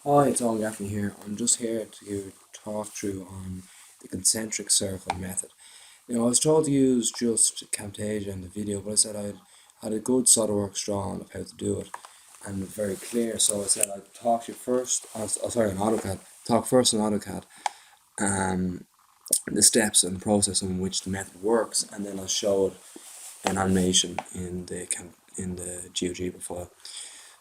Hi, it's Owen Gaffney here. I'm just here to talk through on the concentric circle method. Now, I was told to use just Camtasia in the video, but I said I had a good SolidWorks drawing of how to do it and very clear. So I said I'd talk to you first, sorry, on AutoCAD, talk first on AutoCAD, um, the steps and process in which the method works, and then I'll show it in animation in the GeoGebra file.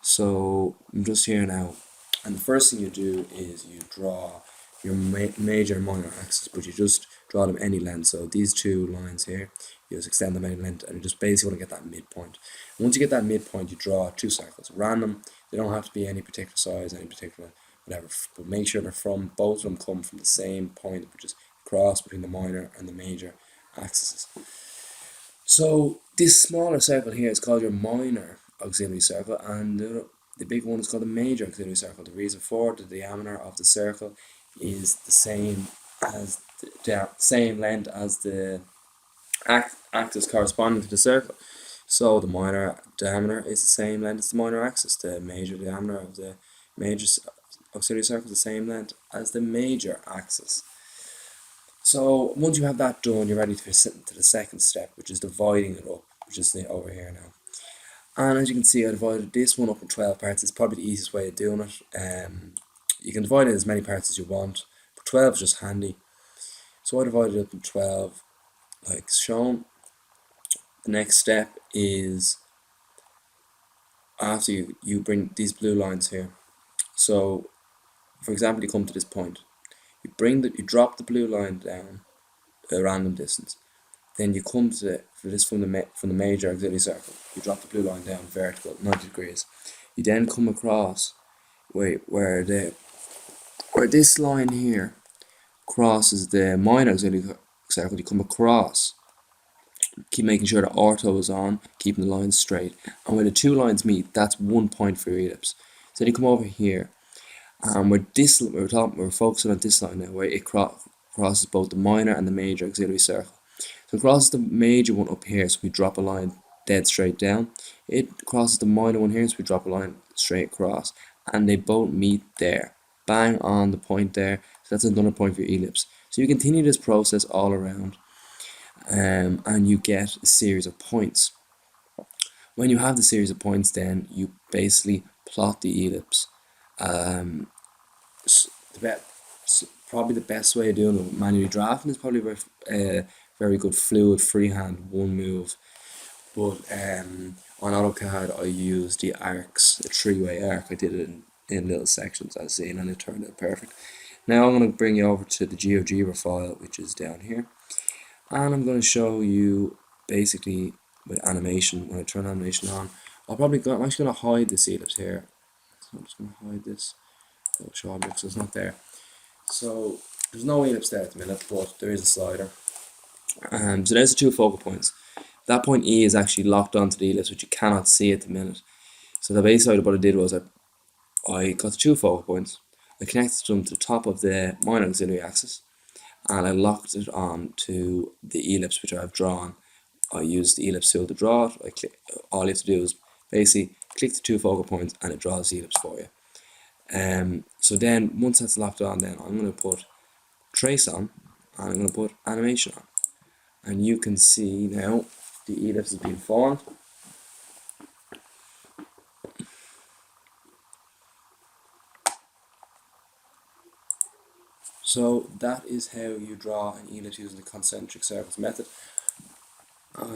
So I'm just here now, and the first thing you do is you draw your major and minor axis, but you just draw them any length. So these two lines here, you just extend them any length, and you just basically want to get that midpoint. And once you get that midpoint, you draw two circles, random. They don't have to be any particular size, any particular whatever, but make sure they're from, both of them come from the same point, which is cross between the minor and the major axes. So this smaller circle here is called your minor auxiliary circle, and the big one is called the major auxiliary circle. The reason for the diameter of the circle is the same as the same length as the axis corresponding to the circle. So the minor diameter is the same length as the minor axis. The major diameter of the major auxiliary circle is the same length as the major axis. So once you have that done, you're ready to the second step, which is dividing it up, which is over here now. And as you can see, I divided this one up in 12 parts. It's probably the easiest way of doing it. You can divide it as many parts as you want, but 12 is just handy. So I divided it up in 12, like shown. The next step is after you bring these blue lines here. So, for example, you come to this point. You drop the blue line down a random distance. Then you come to from the major auxiliary circle. You drop the blue line down vertical 90 degrees. You then come across where this line here crosses the minor auxiliary circle. You come across. Keep making sure the ortho is on, keeping the lines straight. And where the two lines meet, that's 1 point for your ellipse. So then you come over here, and we're focusing on this line now, where it crosses both the minor and the major auxiliary circle. So it crosses the major one up here, so we drop a line dead straight down. It crosses the minor one here, so we drop a line straight across. And they both meet there, bang on the point there. So that's another point for your ellipse. So you continue this process all around, and you get a series of points. When you have the series of points, then you basically plot the ellipse. Probably the best way of doing it with manually drafting is probably very good fluid freehand one move, but on AutoCAD I used the arcs, a three-way arc. I did it in little sections as seen, and it turned out perfect. Now I'm going to bring you over to the GeoGebra file, which is down here, and I'm going to show you basically with animation. When I turn animation on, I'm actually going to hide this ellipse here, so I'm just going to hide this. Show object, so it's not there. So there's no ellipse there at the minute, but there is a slider. So there's the two focal points. That point E is actually locked onto the ellipse, which you cannot see at the minute. So the base side of what I did was I got the two focal points, I connected them to the top of the minor auxiliary axis, and I locked it on to the ellipse which I've drawn. I used the ellipse tool to draw it. All you have to do is basically click the two focal points and it draws the ellipse for you. So then once that's locked on, then I'm going to put trace on, and I'm going to put animation on, and you can see now the ellipse has been formed. So that is how you draw an ellipse using the concentric circles method. I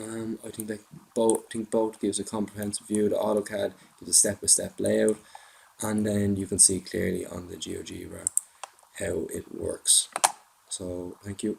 think both gives a comprehensive view. The AutoCAD gives a step-by-step layout, and then you can see clearly on the GeoGebra how it works. So thank you.